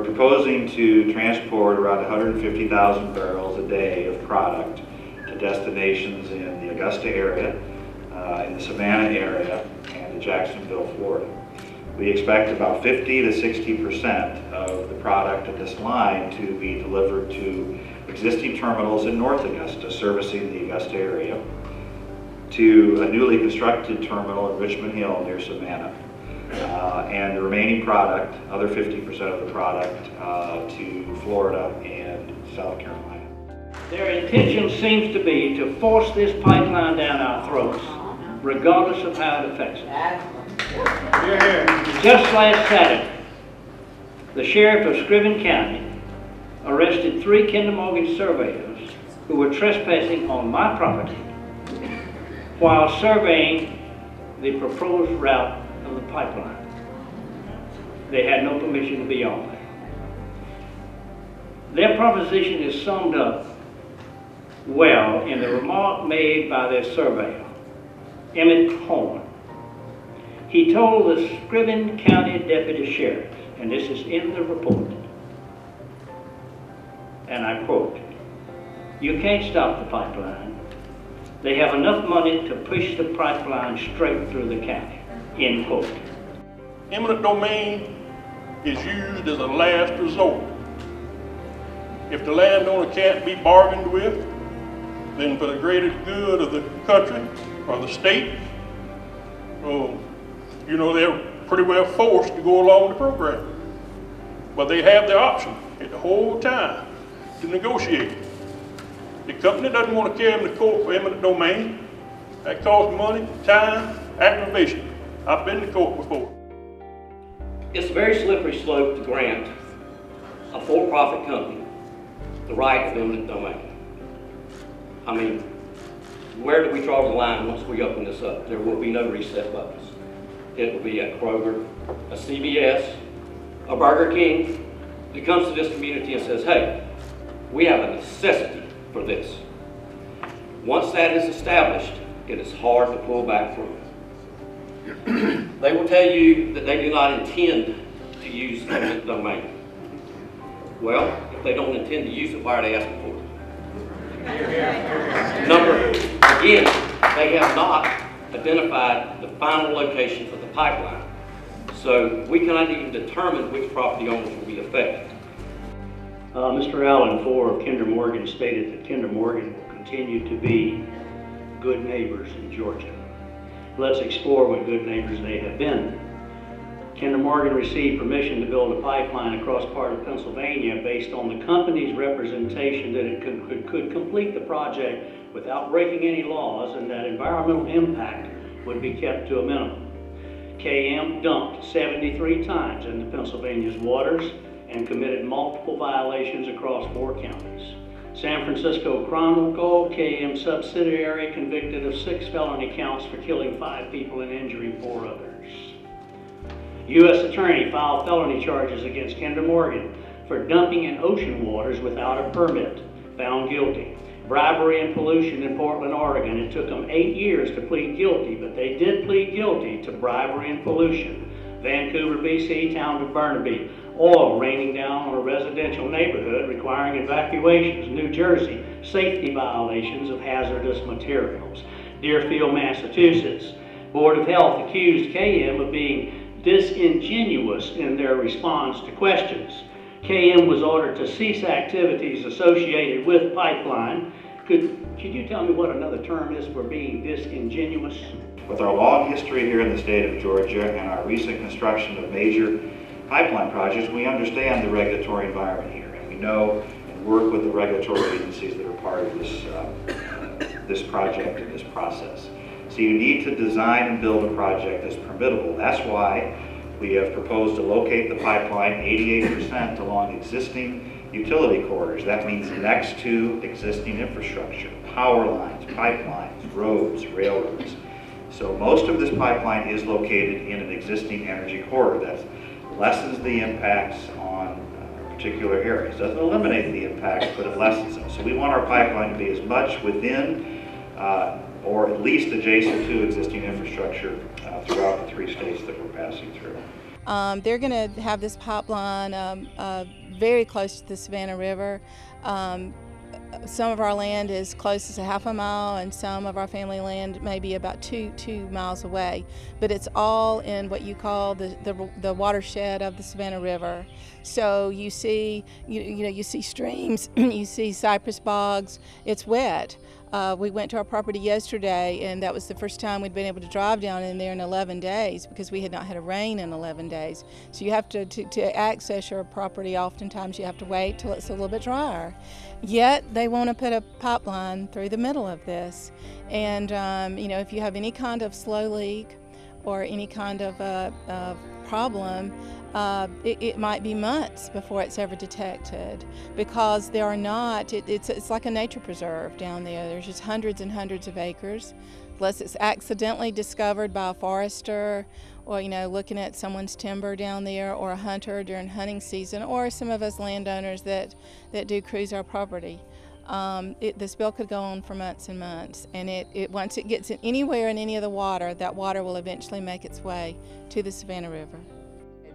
We're proposing to transport around 150,000 barrels a day of product to destinations in the Augusta area, in the Savannah area, and to Jacksonville, Florida. We expect about 50 to 60% of the product of this line to be delivered to existing terminals in North Augusta, servicing the Augusta area, to a newly constructed terminal in Richmond Hill near Savannah, and the remaining product, other 50% of the product, to Florida and South Carolina. Their intention seems to be to force this pipeline down our throats, regardless of how it affects us. Just last Saturday, the sheriff of Scriven County arrested 3 Kinder Morgan surveyors who were trespassing on my property while surveying the proposed route of the pipeline. They had no permission to be on there. Their proposition is summed up well in the remark made by their surveyor, Emmett Horn. He told the Scriven County Deputy Sheriff, and this is in the report, and I quote, "You can't stop the pipeline. They have enough money to push the pipeline straight through the county," end quote. Eminent domain is used as a last resort. If the landowner can't be bargained with, then for the greater good of the country or the state, you know, they're pretty well forced to go along the program. But they have the option at the whole time to negotiate. The company doesn't want to carry them to court for eminent domain. That costs money, time, aggravation. I've been to court before. It's a very slippery slope to grant a for-profit company the right of eminent domain. I mean, where do we draw the line once we open this up? There will be no reset buttons. It will be a Kroger, a CVS, a Burger King that comes to this community and says, hey, we have a necessity for this. Once that is established, it is hard to pull back from it. They will tell you that they do not intend to use eminent domain. Well, if they don't intend to use it, why are they asking for it? Again, they have not identified the final location for the pipeline. So we cannot even determine which property owners will be affected. Mr. Allen Ford of Kinder Morgan stated that Kinder Morgan will continue to be good neighbors in Georgia. Let's explore what good neighbors they have been. Kinder Morgan received permission to build a pipeline across part of Pennsylvania based on the company's representation that it could complete the project without breaking any laws and that environmental impact would be kept to a minimum. KM dumped 73 times into Pennsylvania's waters and committed multiple violations across 4 counties. San Francisco Chronicle, KM subsidiary, convicted of 6 felony counts for killing 5 people and injuring 4 others. U.S. Attorney filed felony charges against Kinder Morgan for dumping in ocean waters without a permit, found guilty. Bribery and pollution in Portland, Oregon. It took them 8 years to plead guilty, but they did plead guilty to bribery and pollution. Vancouver, BC, town of Burnaby. Oil raining down on a residential neighborhood requiring evacuations. New Jersey, safety violations of hazardous materials. Deerfield, Massachusetts. Board of Health accused KM of being disingenuous in their response to questions. KM was ordered to cease activities associated with pipeline. Could you tell me what another term is for being disingenuous? With our long history here in the state of Georgia and our recent construction of major pipeline projects, we understand the regulatory environment here, and we know and work with the regulatory agencies that are part of this project and this process. So you need to design and build a project that's permittable. That's why we have proposed to locate the pipeline 88% along existing utility corridors. That means next to existing infrastructure, power lines, pipelines, roads, railroads. So most of this pipeline is located in an existing energy corridor that lessens the impacts on particular areas. Doesn't eliminate the impacts, but it lessens them. So we want our pipeline to be as much within or at least adjacent to existing infrastructure throughout the 3 states that we're passing through. They're going to have this pipeline very close to the Savannah River. Some of our land is close as a half a mile, and some of our family land may be about two miles away. But it's all in what you call the watershed of the Savannah River. So you see, you see streams, you see cypress bogs. It's wet. We went to our property yesterday, and that was the first time we'd been able to drive down in there in 11 days because we had not had a rain in 11 days. So you have to access your property, oftentimes you have to wait till it's a little bit drier. Yet they want to put a pipeline through the middle of this. And if you have any kind of slow leak or any kind of problem, it might be months before it's ever detected, because there are not, it's like a nature preserve down there. There's just hundreds and hundreds of acres. Unless it's accidentally discovered by a forester, or looking at someone's timber down there, or a hunter during hunting season, or some of us landowners that do cruise our property. The spill could go on for months and months, and once it gets anywhere in any of the water, that water will eventually make its way to the Savannah River.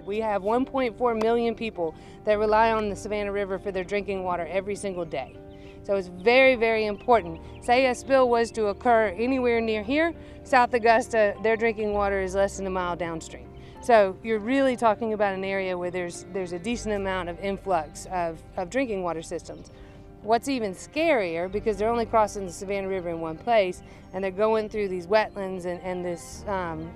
We have 1.4 million people that rely on the Savannah River for their drinking water every single day. So it's very, very important. Say a spill was to occur anywhere near here, South Augusta, their drinking water is less than a mile downstream. So you're really talking about an area where there's a decent amount of influx of drinking water systems. What's even scarier, because they're only crossing the Savannah River in one place, and they're going through these wetlands and this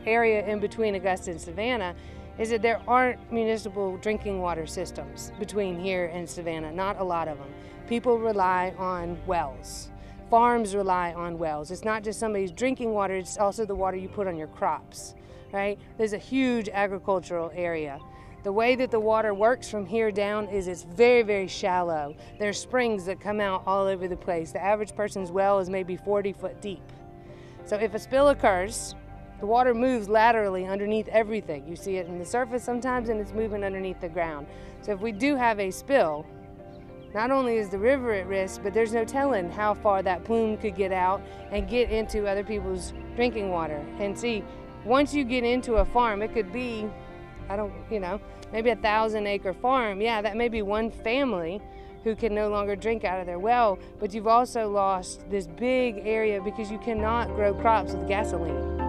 area in between Augusta and Savannah, is that there aren't municipal drinking water systems between here and Savannah, not a lot of them. People rely on wells. Farms rely on wells. It's not just somebody's drinking water, it's also the water you put on your crops, right? There's a huge agricultural area. The way that the water works from here down is it's very, very shallow. There's springs that come out all over the place. The average person's well is maybe 40 foot deep. So if a spill occurs, the water moves laterally underneath everything. You see it in the surface sometimes, and it's moving underneath the ground. So if we do have a spill, not only is the river at risk, but there's no telling how far that plume could get out and get into other people's drinking water. And see, once you get into a farm, it could be, maybe a 1,000-acre farm. Yeah, that may be one family who can no longer drink out of their well, but you've also lost this big area because you cannot grow crops with gasoline.